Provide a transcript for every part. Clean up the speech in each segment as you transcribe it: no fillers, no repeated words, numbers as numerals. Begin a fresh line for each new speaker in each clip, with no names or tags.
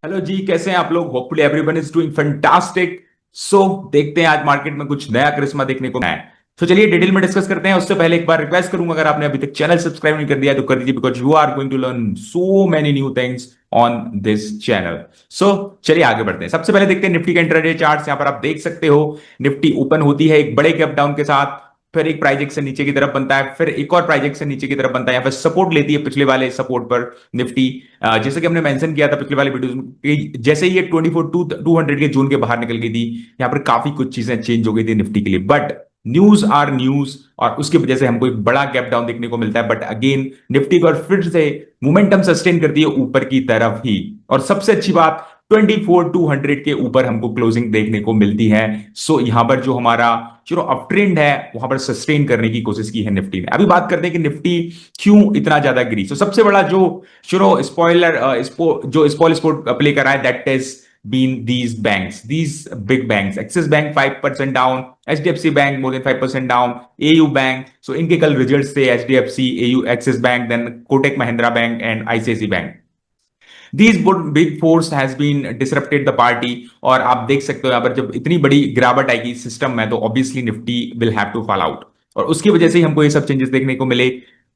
Hello जी, कैसे हैं आप लोग? Hopefully everyone is doing fantastic. So देखते हैं आज मार्केट में कुछ नया करिश्मा देखने को मिला है। तो चलिए डिटेल में डिस्कस करते हैं। उससे पहले एक बार रिक्वेस्ट करूंगा, अगर आपने अभी तक चैनल सब्सक्राइब नहीं कर दिया तो कर दीजिए, because you are going to learn so many new things on this channel. So चलिए आगे बढ़ते हैं। सबसे पहले देखते हैं निफ्टी का इंट्राडे चार्ट्स। यहां पर आप देख सकते हो निफ्टी ओपन होती है एक बड़े गैप डाउन के साथ, फिर एक प्राइस एक्शन नीचे की तरफ बनता है, फिर एक और प्राइस एक्शन नीचे की तरफ बनता है, यहाँ पर सपोर्ट लेती है पिछले वाले सपोर्ट पर निफ्टी। जैसे कि हमने मेंशन किया था पिछले वाले वीडियोस में कि जैसे ही ये 24,200 के जोन के बाहर निकल गई थी, यहाँ पर काफी कुछ चीजें चेंज हो गई थी निफ्टी के लिए। बट न्यूज आर न्यूज, और उसकी वजह से हमको एक बड़ा गैप डाउन देखने को मिलता है। बट अगेन निफ्टी को फिर से मोमेंटम सस्टेन करती है ऊपर की तरफ ही। और सबसे अच्छी बात, 24,200 के ऊपर हमको क्लोजिंग देखने को मिलती है। सो यहां पर जो हमारा जो अप ट्रेंड है वहां पर सस्टेन करने की कोशिश की है निफ्टी ने। अभी बात करते हैं कि निफ्टी क्यों इतना ज्यादा गिरी। तो सबसे बड़ा जो स्पॉइलर जो स्पॉइल स्पोर्ट प्ले कर रहा है, that is been these big banks. Axis Bank 5% down, HDFC Bank more than 5% down, AU Bank. So इनके कल रिजल्ट्स थे, HDFC, AU, Axis Bank, then Kotak Mahindra Bank and ICICI Bank. These big force has been disrupted the party। और आप देख सकते हो यहाँ पर जब इतनी बड़ी गिरावट आएगी सिस्टम में तो obviously Nifty will have to fall out, और उसकी वजह से ही हमको ये सब चेंजेस देखने को मिले।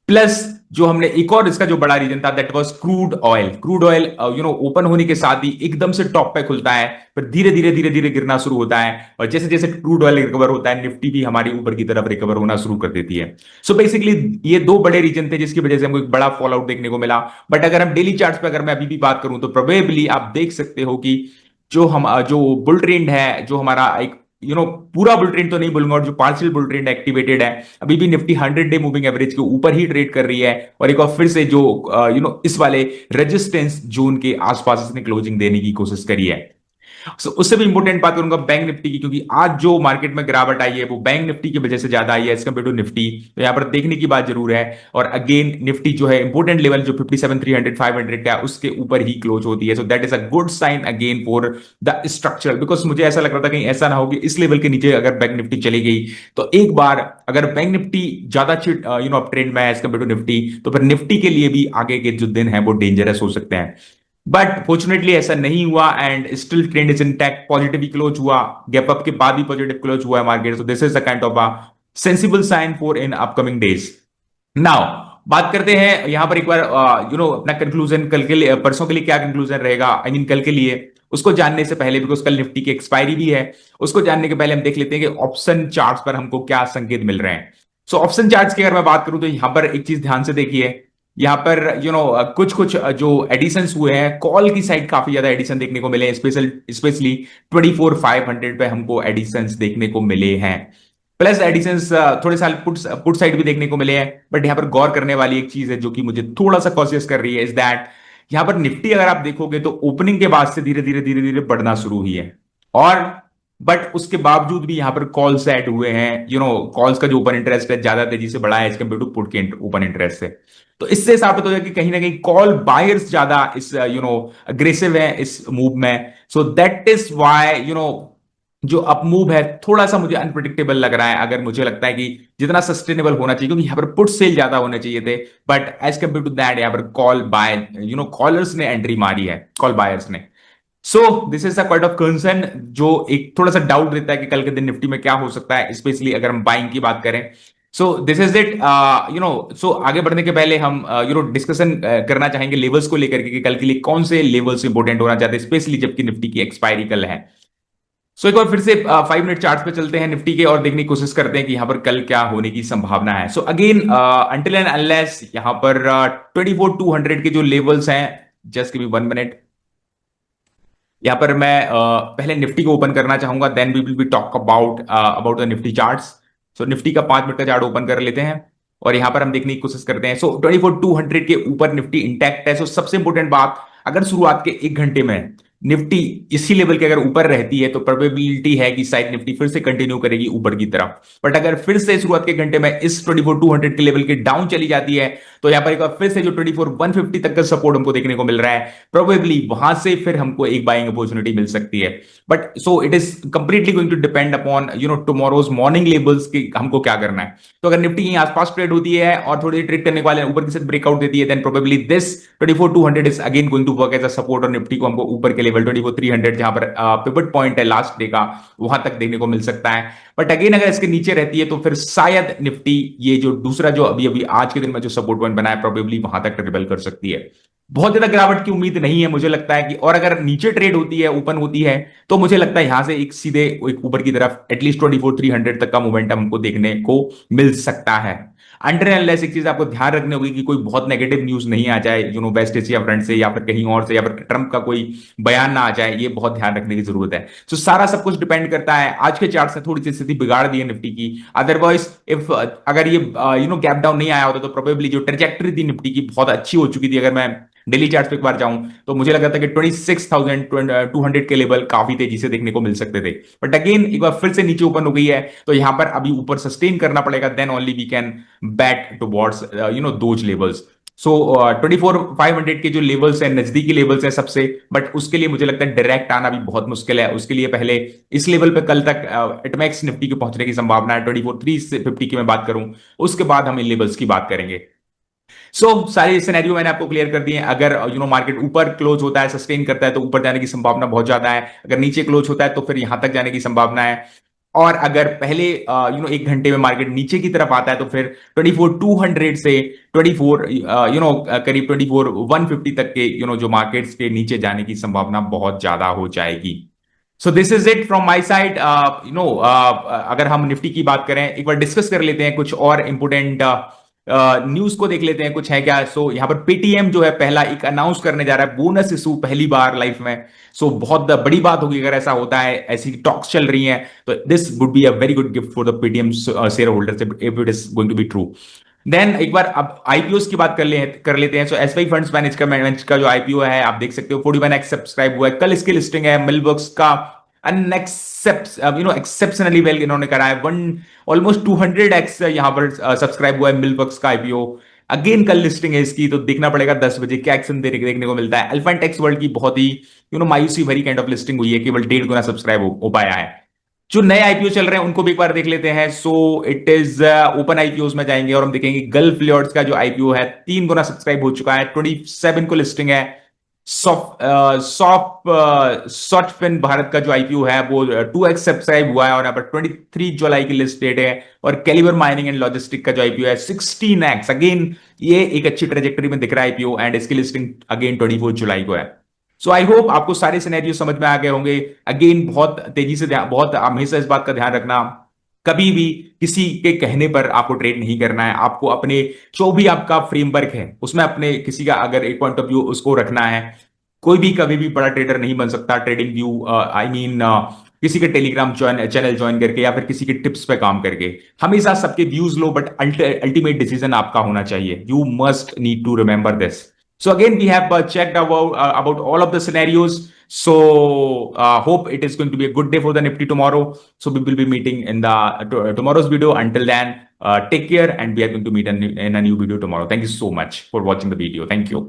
प्लस जो हमने एक और इसका जो बड़ा रीजन था, that was crude oil. Crude oil open होने के साथ ही एकदम से टॉप पे खुलता है, फिर धीरे धीरे धीरे धीरे गिरना शुरू होता है, और जैसे जैसे क्रूड ऑयल रिकवर होता है निफ्टी भी हमारी ऊपर की तरफ रिकवर होना शुरू कर देती है। सो बेसिकली ये दो बड़े रीजन थे जिसकी वजह से हमको एक बड़ा फॉल आउट देखने को मिला। बट अगर हम डेली चार्ट्स पे अगर मैं अभी भी बात करूं तो प्रोबेबली आप देख सकते हो कि जो बुल ट्रेंड है, जो हमारा एक पूरा बुल ट्रेंड तो नहीं बोलूंगा, और जो पार्शियल बुल ट्रेंड एक्टिवेटेड है, अभी भी निफ्टी 100 डे मूविंग एवरेज के ऊपर ही ट्रेड कर रही है। और एक बार फिर से जो इस वाले रेजिस्टेंस जोन के आसपास इसने क्लोजिंग देने की कोशिश करी है। उससे भी इंपॉर्टेंट बात करूंगा बैंक निफ्टी की, क्योंकि आज जो मार्केट में गिरावट आई है वो बैंक निफ्टी की वजह से ज्यादा आई है एज कम्पेयर टू निफ्टी। तो यहां पर देखने की बात जरूर है। और अगेन निफ्टी जो है इंपॉर्टेंट लेवल जो 57,300 500 का उसके ऊपर ही क्लोज होती है। So that is a good sign again for the structure, because मुझे ऐसा लग रहा था कहीं ऐसा ना हो कि इस लेवल के नीचे अगर बैंक निफ्टी चली गई तो एक बार अगर बैंक निफ्टी ज्यादा अच्छी अप ट्रेंड में है एज कम्पेयर टू निफ्टी, तो फिर निफ्टी के लिए भी आगे के जो दिन है वो डेंजरस हो सकते हैं। बट फॉर्चुनेटली ऐसा नहीं हुआ and still trend is intact, positive close हुआ, गैप अप के बाद भी पॉजिटिव क्लोज हुआ है market. So this is a kind of a sensible sign for in upcoming days. Now बात करते हैं यहां पर एक बार अपना कंक्लूजन कल के लिए, परसों के लिए क्या कंक्लूजन रहेगा, आई मीन कल के लिए, उसको जानने से पहले, बिकॉज कल निफ्टी की एक्सपायरी भी है, उसको जानने के पहले हम देख लेते हैं कि ऑप्शन चार्ट्स पर हमको क्या संकेत मिल रहे हैं। सो ऑप्शन चार्ट्स की अगर मैं बात करूं तो यहां पर एक चीज ध्यान से देखिए, यहाँ पर कुछ कुछ जो एडिशंस हुए हैं, कॉल की साइड काफी ज्यादा एडिशन देखने को मिले हैं, स्पेशली 24,500 पे हमको एडिशंस देखने को मिले हैं। प्लस एडिशंस थोड़े साल पुट साइड भी देखने को मिले हैं। बट यहां पर गौर करने वाली एक चीज है जो कि मुझे थोड़ा सा कॉशियस कर रही है, इज दैट यहां पर निफ्टी अगर आप देखोगे तो ओपनिंग के बाद से धीरे धीरे धीरे धीरे बढ़ना शुरू हुई है। और बट उसके बावजूद भी यहां पर कॉल्स ऐड हुए हैं, कॉल्स का जो ओपन इंटरेस्ट है ज्यादा तेजी से बढ़ा है एज कम्पेयर टू पुट के ओपन इंटरेस्ट से। तो इससे साबित हो जाए कि कहीं ना कहीं कॉल बायर्स ज्यादा इस अग्रेसिव है इस मूव में। सो दैट इज वाई जो अप मूव है थोड़ा सा मुझे अनप्रिडिक्टेबल लग रहा है। अगर मुझे लगता है कि जितना सस्टेनेबल होना चाहिए, क्योंकि यहां पर पुट सेल ज्यादा होने चाहिए थे, but as compare to that यहां पर कॉल बाय कॉलर्स ने एंट्री मारी है, कॉल बायर्स ने। So this is a point of concern, जो एक थोड़ा सा डाउट देता है कि कल के दिन निफ्टी में क्या हो सकता है, स्पेशली अगर हम बाइंग की बात करें। So this is it. So आगे बढ़ने के पहले हम डिस्कशन करना चाहेंगे लेवल्स को लेकर के कि कल के लिए कौन से लेवल्स इंपॉर्टेंट होना चाहते हैं, स्पेशली जबकि निफ्टी की एक्सपायरी कल है। सो एक बार फिर से 5 मिनट चार्ट पे चलते हैं निफ्टी के, और देखने की कोशिश करते हैं कि यहां पर कल क्या होने की संभावना है। So again until and unless यहां पर 24,200 के जो लेवल्स हैं, जस्ट गिव मी 1 मिनट। यहां पर मैं पहले निफ्टी को ओपन करना चाहूंगा, then we will be talk about the Nifty charts. So Nifty का 5 मिनट का चार्ट ओपन कर लेते हैं, और यहां पर हम देखने की कोशिश करते हैं। सो 24,200 के ऊपर निफ्टी इंटैक्ट है। सो सबसे इंपॉर्टेंट बात, अगर शुरुआत के 1 घंटे में निफ्टी इसी लेवल के अगर ऊपर रहती है तो प्रोबेबिलिटी है कि शायद निफ्टी फिर से कंटिन्यू करेगी ऊपर की तरफ। बट अगर फिर से शुरुआत के घंटे में इस 24,200 के लेवल के डाउन चली जाती है तो यहां पर एक बार फिर से जो 24,150 तक का सपोर्ट हमको देखने को मिल रहा है, प्रोबेबली वहां से फिर हमको एक बाइंग अपॉर्चुनिटी मिल सकती है। But so it is completely going to depend upon tomorrow's morning levels की हमको क्या करना है। तो अगर निफ्टी यहीं आसपास ट्रेड होती है और थोड़ी ट्रेड करने वाले ऊपर की साइड ब्रेकआउट देती है, then probably this 24,200 is again going to work as a support और निफ्टी को हमको ऊपर के लेवल 24,300 जहां पर पिवट पॉइंट है लास्ट डे का, वहां तक देखने को मिल सकता है। बट अगेन अगर इसके नीचे रहती है तो फिर शायद निफ्टी ये जो दूसरा जो अभी अभी आज के दिन में जो सपोर्ट पॉइंट बना है प्रोबेबली वहां तक रिबल कर सकती है। बहुत ज्यादा गिरावट की उम्मीद नहीं है मुझे लगता है कि, और अगर नीचे ट्रेड होती है ओपन होती है तो मुझे लगता है यहां से एक सीधे एक ऊपर की तरफ एटलीस्ट 24,300 तक का मोमेंटम हमको देखने को मिल सकता है। अंडर एनलेस एक चीज आपको ध्यान रखनी होगी कि कोई बहुत नेगेटिव न्यूज नहीं आ जाए वेस्ट एशिया फ्रंट से या फिर कहीं और से, या फिर ट्रंप का कोई बयान ना आ जाए, ये बहुत ध्यान रखने की जरूरत है। तो सारा सब कुछ डिपेंड करता है। आज के चार्ट से थोड़ी सी स्थिति बिगाड़ दी है निफ्टी की, अदरवाइज इफ अगर ये गैप डाउन नहीं आया होता तो प्रोबेबली जो ट्रेजेक्टरी थी निफ्टी की बहुत अच्छी हो चुकी थी। अगर मैं डेली चार्ट पे एक बार जाऊं तो मुझे लगा था कि 26,200 के लेवल काफी तेजी से देखने को मिल सकते थे। बट अगेन एक बार फिर से नीचे ओपन हो गई है तो यहां पर अभी ऊपर सस्टेन करना पड़ेगा, then only we can bat towards those levels. So 24,500 के जो लेवल्स हैं नजदीकी लेवल्स हैं सबसे, बट उसके लिए मुझे लगता है डायरेक्ट आना भी बहुत मुश्किल है। उसके लिए पहले इस लेवल पे कल तक एटमैक्स निफ्टी के पहुंचने की संभावना है 24,350 की मैं बात करूं, उसके बाद हम इन लेवल्स की बात करेंगे। सारी सिनेरियो मैंने आपको क्लियर कर दिए हैं। अगर मार्केट ऊपर क्लोज होता है सस्टेन करता है तो ऊपर जाने की संभावना बहुत ज्यादा है, अगर नीचे क्लोज होता है तो फिर यहां तक जाने की संभावना है। और अगर पहले एक घंटे में मार्केट नीचे की तरफ आता है तो फिर 24,200 से 24 करीब 24,150 तक के जो मार्केट्स के नीचे जाने की संभावना बहुत ज्यादा हो जाएगी। सो this is it from my side. अगर हम निफ्टी की बात करें एक बार डिस्कस कर लेते हैं कुछ और इंपोर्टेंट न्यूज को देख लेते हैं कुछ है क्या। सो यहाँ पर पेटीएम जो है पहला एक अनाउंस करने जा रहा है बोनस इशू पहली बार लाइफ में। बहुत बड़ी बात होगी अगर ऐसा होता है, ऐसी टॉक्स चल रही हैं तो this would be a very good gift for the Paytm share holders if it is going to be true. Then एक बार अब आईपीओ की बात कर लेते हैं। सो एसबीआई फंड्स मैनेजमेंट का जो आईपीओ है आप देख सकते हो 41x सब्सक्राइब हुआ है, कल इसकी लिस्टिंग है। मिलवर्क्स का एक्सेप्शनली वेल इन्होंने करा है, वन ऑलमोस्ट 200x यहां पर सब्सक्राइब हुआ है मिलवर्क्स का आईपीओ। अगेन कल लिस्टिंग है इसकी तो देखना पड़ेगा 10 बजे क्या एक्शन देखने को मिलता है। एलिफेंट टेक्स वर्ल्ड की बहुत ही मायूसी भरी काइंड ऑफ लिस्टिंग हुई है, केवल 1.5 गुना सब्सक्राइब हो पाया है। जो नए आईपीओ चल रहे हैं उनको भी एक बार देख लेते हैं। सो इट इज ओपन आईपीओ में जाएंगे और हम देखेंगे गल्फ लॉर्ड्स का जो आईपीओ है 3 गुना सब्सक्राइब हो चुका है, 27 को लिस्टिंग है। सॉफ्टफिन भारत का जो आईपीओ है वो 2x सब्सक्राइब हुआ है और यहाँ पर 23 जुलाई की लिस्ट डेट है। और कैलिबर माइनिंग एंड लॉजिस्टिक का जो आईपीओ है 16x, अगेन ये एक अच्छी ट्रेजेक्टरी में दिख रहा है आईपीओ एंड इसकी लिस्टिंग अगेन 24 जुलाई को है। सो आई होप आपको सारे सिनेरियो समझ में आ गए होंगे। अगेन बहुत तेजी से बहुत हमेशा इस बात का ध्यान रखना, कभी भी किसी के कहने पर आपको ट्रेड नहीं करना है। आपको अपने जो भी आपका फ्रेमवर्क है उसमें अपने किसी का अगर एक पॉइंट ऑफ व्यू उसको रखना है। कोई भी कभी भी बड़ा ट्रेडर नहीं बन सकता ट्रेडिंग व्यू आई मीन किसी के टेलीग्राम चैनल ज्वाइन करके या फिर किसी के टिप्स पे काम करके। हमेशा सबके व्यूज लो बट अल्टीमेट डिसीजन आपका होना चाहिए। You must need to remember this. So again, we have checked about all of the scenarios. So hope it is going to be a good day for the Nifty tomorrow. So we will be meeting in the tomorrow's video. Until then, take care, and we are going to meet in a new video tomorrow. Thank you so much for watching the video. Thank you.